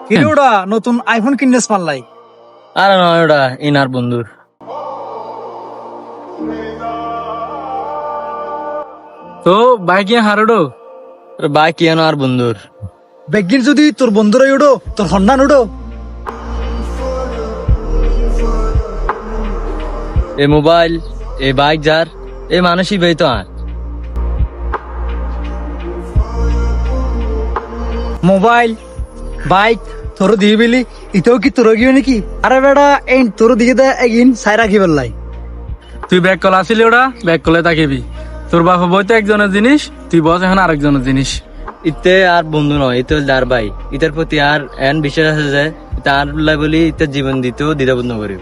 কিরে ওটা নতুন আইফোন কিননেস পারলাই? আরে নয়, ওটা ইনার বন্ধুর। তো বাইক হারোডো বাইক ইয়ানো আর বন্ধুর। বেগিন যদি তোর বন্ধুরাই উঠো তোর হন্ডান উঠো। এ মোবাইল, এ বাইক যার, এ মানুষই বেই তো আর। মোবাইল বাইক তোর দিয়ে বেলি ইতেও কি তোর গিয়ে নাকি? আরে বেটা এই তোর দিকে দে এগিন সাই রাখি বেললাই। তুই ব্যাগ কল আসিলি, ওটা ব্যাগ কলে তাকিবি। তোর বাপ বইতে একজনের জিনিস, তুই বস এখন আরেকজনের জিনিস। ইতে আর বন্ধু নয়, ইতে যার ভাই। ইতার প্রতি আর এন বিশ্বাস আছে যে তার বলি ইতার জীবন দিতেও দ্বিধাবোধ করিব।